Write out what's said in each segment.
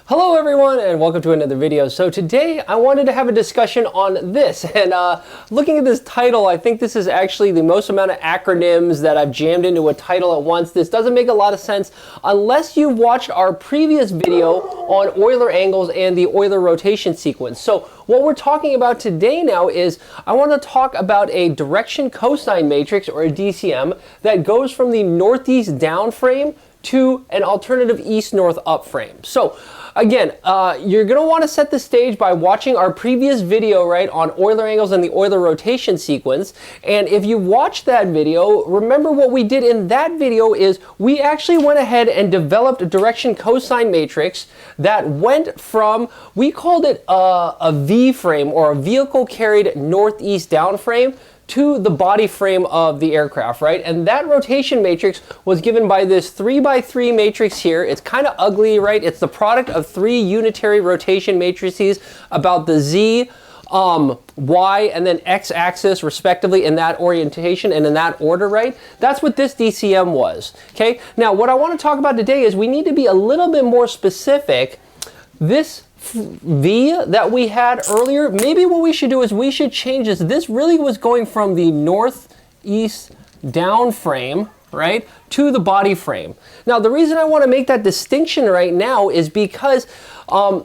Hello everyone and welcome to another video. So today I wanted to have a discussion on this, and looking at this title, I think this is actually the most amount of acronyms that I've jammed into a title at once. This doesn't make a lot of sense unless you've watched our previous video on Euler angles and the Euler rotation sequence. So what we're talking about today now is I want to talk about a direction cosine matrix, or a DCM, that goes from the northeast down frame to an alternative east-north up frame. So again, you're going to want to set the stage by watching our previous video, right, on Euler angles and the Euler rotation sequence. And if you watched that video, remember what we did in that video is we actually went ahead and developed a direction cosine matrix that went from, we called it a V frame, or a vehicle carried northeast down frame, to the body frame of the aircraft, right? And that rotation matrix was given by this 3x3 matrix here. It's kind of ugly, right? It's the product of three unitary rotation matrices about the Z, Y, and then X axis respectively, in that orientation and in that order, right? That's what this DCM was, okay? Now, what I want to talk about today is we need to be a little bit more specific. This V that we had earlier, maybe what we should do is we should change this. This really was going from the northeast down frame, right, to the body frame. Now, the reason I want to make that distinction right now is because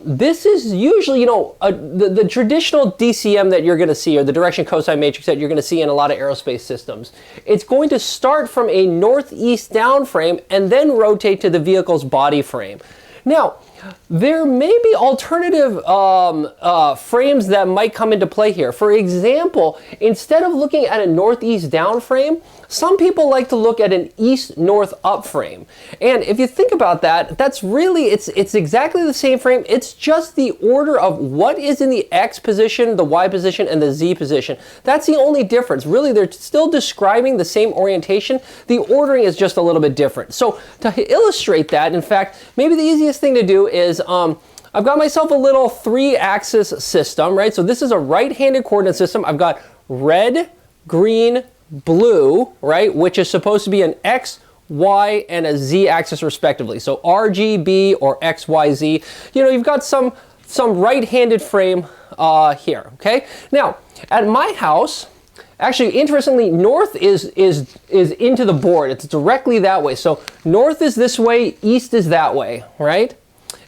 this is usually, the traditional DCM that you're going to see, or the direction cosine matrix that you're going to see in a lot of aerospace systems. It's going to start from a northeast down frame and then rotate to the vehicle's body frame. Now, there may be alternative frames that might come into play here. For example, instead of looking at a northeast down frame, some people like to look at an east-north up frame. And if you think about that, that's really, it's exactly the same frame. It's just the order of what is in the X position, the Y position, and the Z position. That's the only difference. Really, they're still describing the same orientation. The ordering is just a little bit different. So to illustrate that, in fact, maybe the easiest thing to do is I've got myself a little 3-axis system, right? So this is a right-handed coordinate system. I've got red, green, blue, right, which is supposed to be an X, Y, and a Z axis respectively. So RGB or XYZ. You've got some right-handed frame here, okay? Now, at my house, actually, interestingly, north is into the board. It's directly that way. So north is this way, east is that way, right?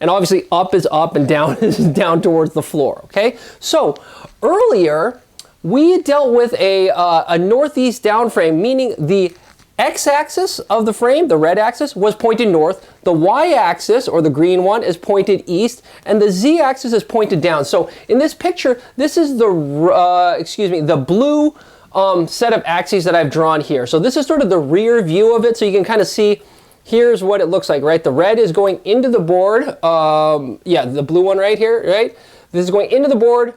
And obviously up is up and down is down towards the floor, okay? So earlier, we dealt with a northeast down frame, meaning the x-axis of the frame, the red axis, was pointed north. The y-axis, or the green one, is pointed east, and the z-axis is pointed down. So in this picture, this is the blue set of axes that I've drawn here. So this is sort of the rear view of it, so you can kind of see. Here's what it looks like, right? The red is going into the board. Yeah, the blue one right here, right? This is going into the board,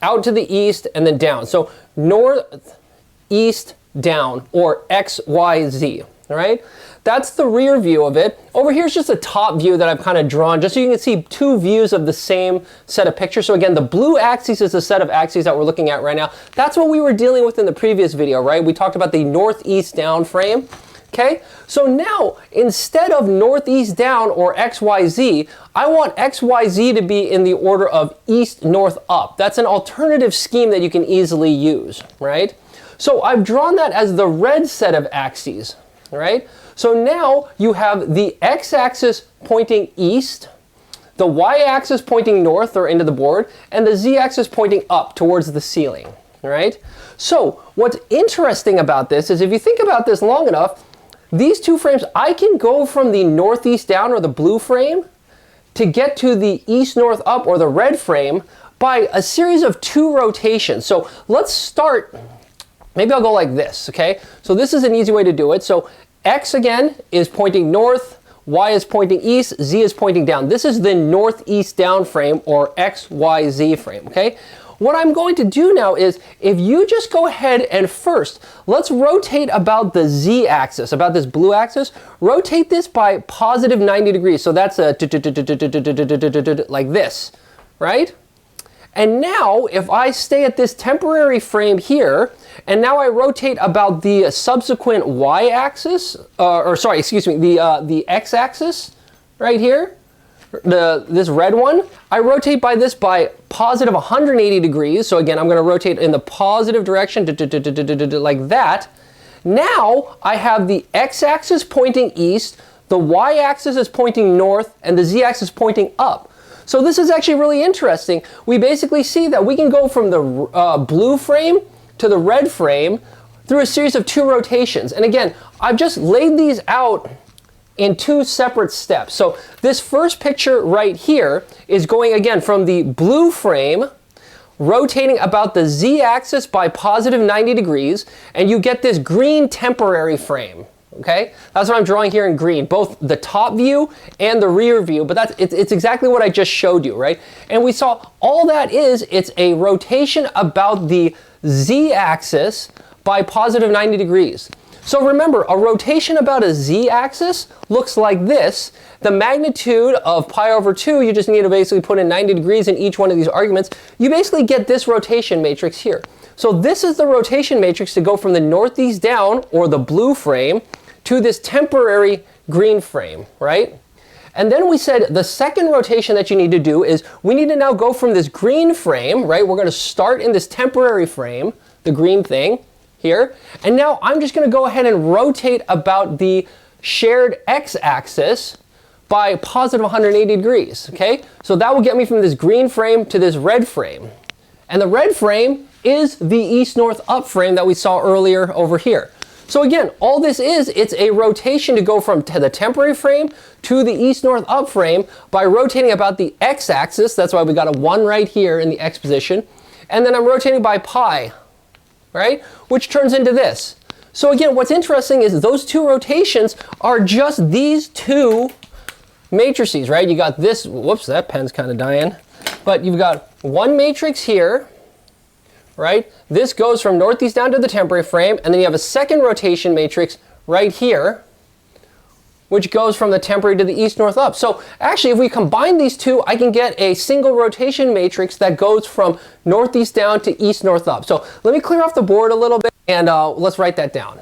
out to the east, and then down. So north, east, down, or X, Y, Z, all right? That's the rear view of it. Over here is just a top view that I've kind of drawn, just so you can see two views of the same set of pictures. So again, the blue axis is the set of axes that we're looking at right now. That's what we were dealing with in the previous video, right? We talked about the northeast down frame. Okay, so now instead of northeast down, or XYZ, I want XYZ to be in the order of east, north, up. That's an alternative scheme that you can easily use, right? So I've drawn that as the red set of axes, right? So now you have the x-axis pointing east, the y-axis pointing north or into the board, and the z-axis pointing up towards the ceiling, right? So what's interesting about this is if you think about this long enough, these two frames, I can go from the northeast down, or the blue frame, to get to the east-north up, or the red frame, by a series of 2 rotations. So let's start, maybe I'll go like this, okay? So this is an easy way to do it. So X, again, is pointing north, Y is pointing east, Z is pointing down. This is the northeast down frame, or XYZ frame, okay? What I'm going to do now is, if you just go ahead and first, let's rotate about the z-axis, about this blue axis, rotate this by positive 90 degrees. So that's a like this, right? And now, if I stay at this temporary frame here, and now I rotate about the subsequent y-axis, the x-axis right here, this red one, I rotate by this by positive 180 degrees. So again, I'm going to rotate in the positive direction like that. Now I have the x-axis pointing east, the y-axis is pointing north, and the z-axis pointing up. So this is actually really interesting. We basically see that we can go from the blue frame to the red frame through a series of 2 rotations. And again, I've just laid these out in 2 separate steps. So this first picture right here is going again from the blue frame, rotating about the z-axis by positive 90 degrees, and you get this green temporary frame. Okay, that's what I'm drawing here in green, both the top view and the rear view, but it's exactly what I just showed you, right? And we saw all that is, it's a rotation about the z-axis by positive 90 degrees. So remember, a rotation about a z-axis looks like this. The magnitude of pi over 2, you just need to basically put in 90 degrees in each one of these arguments. You basically get this rotation matrix here. So this is the rotation matrix to go from the northeast down, or the blue frame, to this temporary green frame, right? And then we said the second rotation that you need to do is we need to now go from this green frame, right? We're going to start in this temporary frame, the green thing here. And now I'm just going to go ahead and rotate about the shared x-axis by positive 180 degrees, okay? So that will get me from this green frame to this red frame. And the red frame is the east-north up frame that we saw earlier over here. So again, all this is, it's a rotation to go from the temporary frame to the east-north up frame by rotating about the x-axis. That's why we got a 1 right here in the x position. And then I'm rotating by pi, right? Which turns into this. So again, what's interesting is those 2 rotations are just these 2 matrices, right? You got this, whoops, that pen's kind of dying. But you've got one matrix here, right? This goes from northeast down to the temporary frame, and then you have a second rotation matrix right here, which goes from the temporary to the east-north up. So actually, if we combine these 2, I can get a single rotation matrix that goes from northeast down to east-north up. So let me clear off the board a little bit, and let's write that down.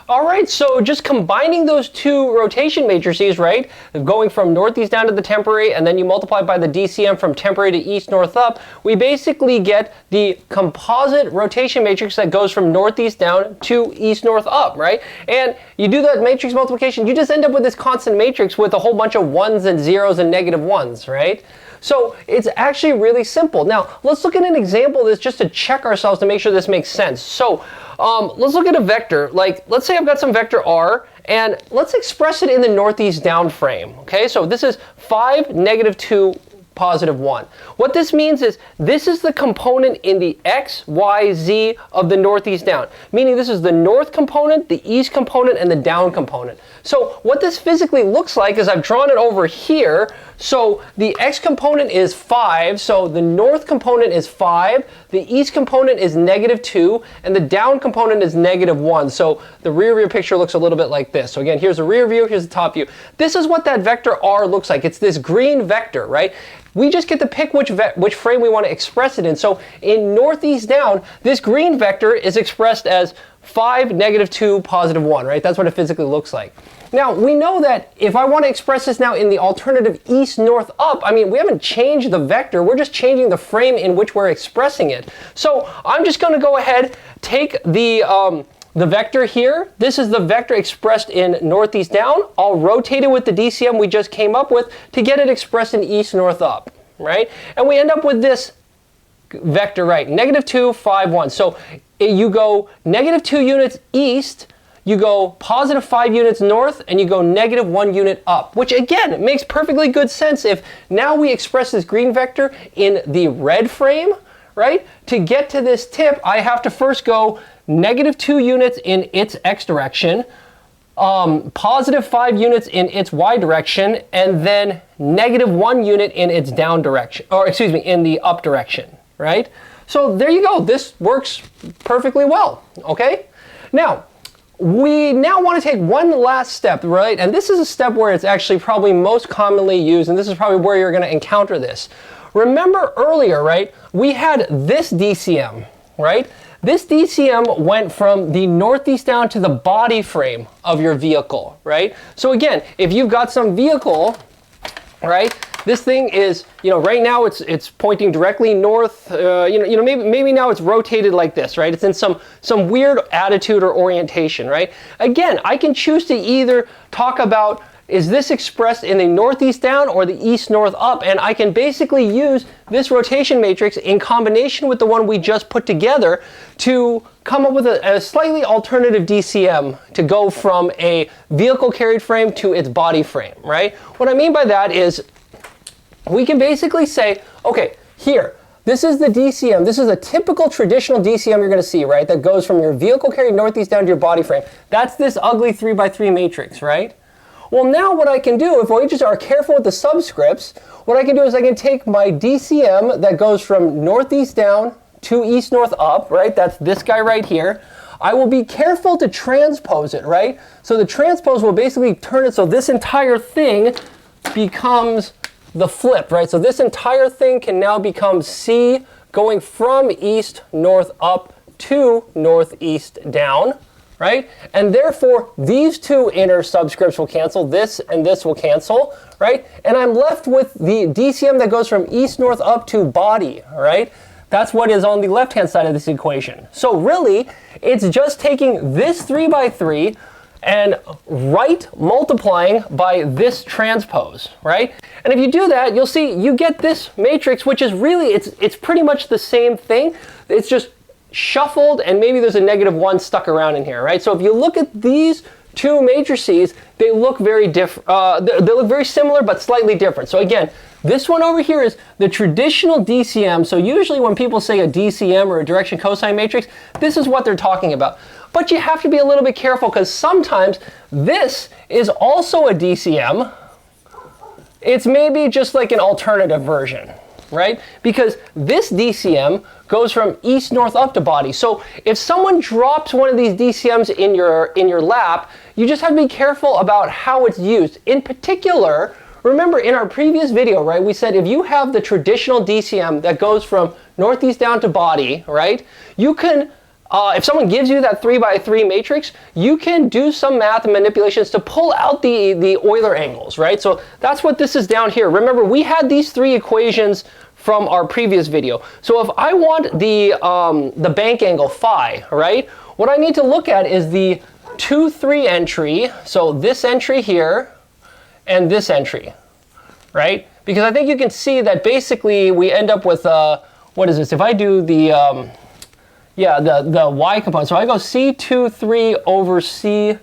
All right, so just combining those 2 rotation matrices, right, going from northeast down to the temporary, and then you multiply by the DCM from temporary to east-north up, we basically get the composite rotation matrix that goes from northeast down to east-north up, right? And you do that matrix multiplication, you just end up with this constant matrix with a whole bunch of 1s and 0s and negative 1s, right? So it's actually really simple. Now, let's look at an example of this just to check ourselves to make sure this makes sense. So let's look at a vector. Like, let's say I've got some vector r, and let's express it in the northeast down frame. Okay, so this is 5, negative 2, positive 1. What this means is this is the component in the x, y, z of the northeast down, meaning this is the north component, the east component, and the down component. So what this physically looks like is I've drawn it over here. So the x component is 5, so the north component is 5, the east component is negative 2, and the down component is negative 1. So the rear view picture looks a little bit like this. So again, here's the rear view, here's the top view. This is what that vector r looks like. It's this green vector, right? We just get to pick which frame we want to express it in. So in northeast down, this green vector is expressed as 5, negative 2, positive 1, right? That's what it physically looks like. Now, we know that if I want to express this now in the alternative east, north, up, I mean, we haven't changed the vector, we're just changing the frame in which we're expressing it. So I'm just going to go ahead, take the vector here. This is the vector expressed in northeast down. I'll rotate it with the DCM we just came up with to get it expressed in east, north, up, right? And we end up with this vector, right? Negative 2, 5, 1. So you go negative 2 units east, you go positive 5 units north, and you go negative 1 unit up, which again makes perfectly good sense if now we express this green vector in the red frame, right? To get to this tip, I have to first go negative 2 units in its x direction, positive 5 units in its y direction, and then negative 1 unit in its down direction, or excuse me, in the up direction, right? So there you go. This works perfectly well, okay? Now, we now want to take one last step, right? And this is a step where it's actually probably most commonly used, and this is probably where you're going to encounter this. Remember earlier, right? We had this DCM, right? This DCM went from the northeast down to the body frame of your vehicle, right? So again, if you've got some vehicle, right, This thing is, right now it's pointing directly north. Maybe now it's rotated like this, right? It's in some weird attitude or orientation, right? Again, I can choose to either talk about, is this expressed in the northeast down or the east north up? And I can basically use this rotation matrix in combination with the one we just put together to come up with a slightly alternative DCM to go from a vehicle carried frame to its body frame, right? What I mean by that is we can basically say, okay, here, this is the DCM. This is a typical traditional DCM you're going to see, right? That goes from your vehicle carried northeast down to your body frame. That's this ugly 3x3 matrix, right? Well, now what I can do, if we just are careful with the subscripts, what I can do is I can take my DCM that goes from northeast down to east north up, right? That's this guy right here. I will be careful to transpose it, right? So the transpose will basically turn it so this entire thing becomes the flip, right? So this entire thing can now become C going from east north up to northeast down, right? And therefore, these two inner subscripts will cancel. This and this will cancel, right? And I'm left with the DCM that goes from east north up to body, right? That's what is on the left-hand side of this equation. So really, it's just taking this 3x3 and multiplying by this transpose, right? And if you do that, you'll see you get this matrix, which is really, it's pretty much the same thing. It's just shuffled, and maybe there's a -1 stuck around in here, right? So if you look at these two matrices, they look very different. They look very similar, but slightly different. So again, this one over here is the traditional DCM. So usually when people say a DCM or a direction cosine matrix, this is what they're talking about. But you have to be a little bit careful because sometimes this is also a DCM. It's maybe just like an alternative version, right? Because this DCM goes from east north up to body. So if someone drops one of these DCMs in your lap, you just have to be careful about how it's used. In particular, remember in our previous video, right, we said if you have the traditional DCM that goes from northeast down to body, right, you can, if someone gives you that 3x3 matrix, you can do some math and manipulations to pull out the Euler angles, right? So that's what this is down here. Remember, we had these three equations from our previous video. So if I want the bank angle phi, right, what I need to look at is the 2-3 entry. So this entry here and this entry, right? Because I think you can see that basically we end up with, what is this? If I do the y component, so I go C2-3 over C,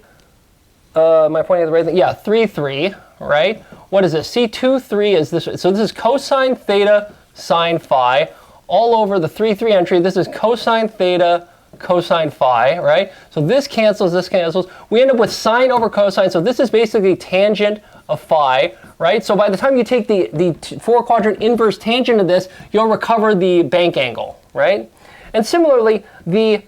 am I pointing at the right thing? Yeah, 3-3, right? What is this? C2-3 is this, so this is cosine theta sine phi all over the 3-3 entry. This is cosine theta cosine phi, right? So this cancels, this cancels. We end up with sine over cosine, so this is basically tangent of phi, right? So by the time you take the 4-quadrant inverse tangent of this, you'll recover the bank angle, right? And similarly, the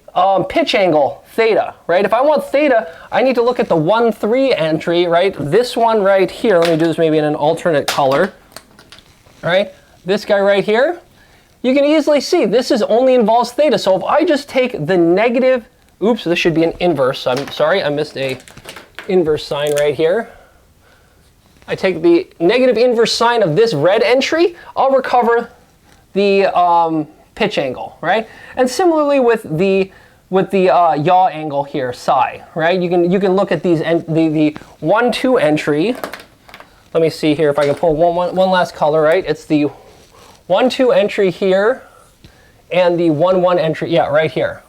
pitch angle, theta, right? If I want theta, I need to look at the 1-3 entry, right? This one right here, let me do this maybe in an alternate color, right? This guy right here, you can easily see this is only involves theta. So if I just take the negative, oops, this should be an inverse. I'm sorry, I missed a inverse sign right here. I take the negative inverse sign of this red entry, I'll recover the pitch angle, right? And similarly with the yaw angle here, psi, right? You can look at these the 1-2 entry. Let me see here if I can pull one last color, right? It's the 1-2 entry here and the 1-1 entry, yeah, right here,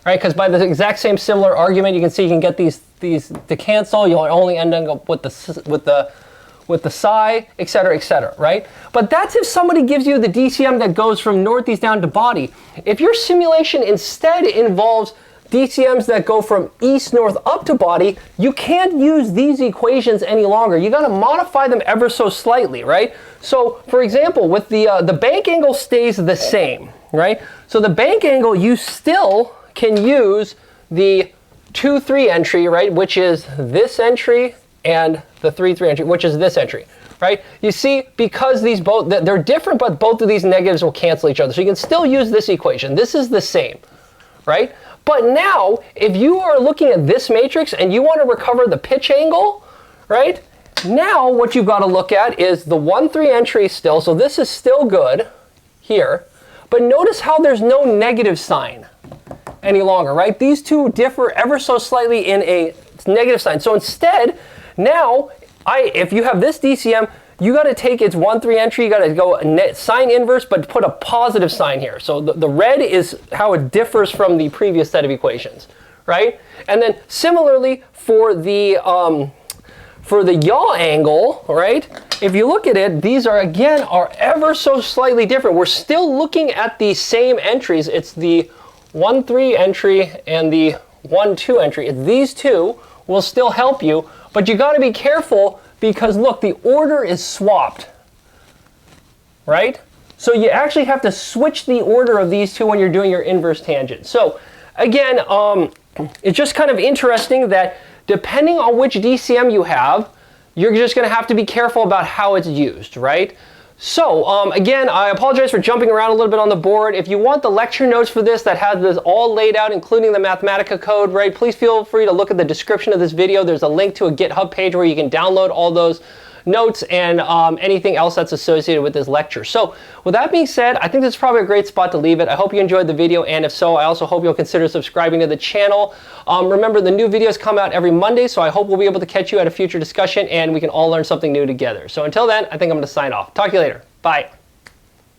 right? Because by the exact same similar argument, you can see you can get these to cancel. You'll only end up with the psi, et cetera, right? But that's if somebody gives you the DCM that goes from northeast down to body. If your simulation instead involves DCMs that go from east north up to body, you can't use these equations any longer. You got to modify them ever so slightly, right? So for example, with the bank angle stays the same, right? So the bank angle, you still can use the 2-3 entry, right, which is this entry, and the 3-3 entry, which is this entry, right? You see, because these both, they're different, but both of these negatives will cancel each other. So you can still use this equation. This is the same, right? But now, if you are looking at this matrix and you want to recover the pitch angle, right? Now what you've got to look at is the 1, 3 entry still. So this is still good here. But notice how there's no negative sign any longer, right? These two differ ever so slightly in a negative sign. So instead, now, if you have this DCM, you got to take its 1, 3 entry, you got to go sign inverse, but put a positive sign here. So the red is how it differs from the previous set of equations, right? And then similarly for the yaw angle, right? If you look at it, these are ever so slightly different. We're still looking at the same entries. It's the 1, 3 entry and the 1, 2 entry. These two will still help you, but you got to be careful because look, the order is swapped, right? So you actually have to switch the order of these two when you're doing your inverse tangent. So again, it's just kind of interesting that depending on which DCM you have, you're just going to have to be careful about how it's used, right? So again, I apologize for jumping around a little bit on the board. If you want the lecture notes for this that has this all laid out, including the Mathematica code, right, please feel free to look at the description of this video. There's a link to a GitHub page where you can download all those notes and anything else that's associated with this lecture. So with that being said, I think this is probably a great spot to leave it. I hope you enjoyed the video, and if so, I also hope you'll consider subscribing to the channel. Remember, the new videos come out every Monday, so I hope we'll be able to catch you at a future discussion and we can all learn something new together. So until then, I think I'm going to sign off. Talk to you later. Bye.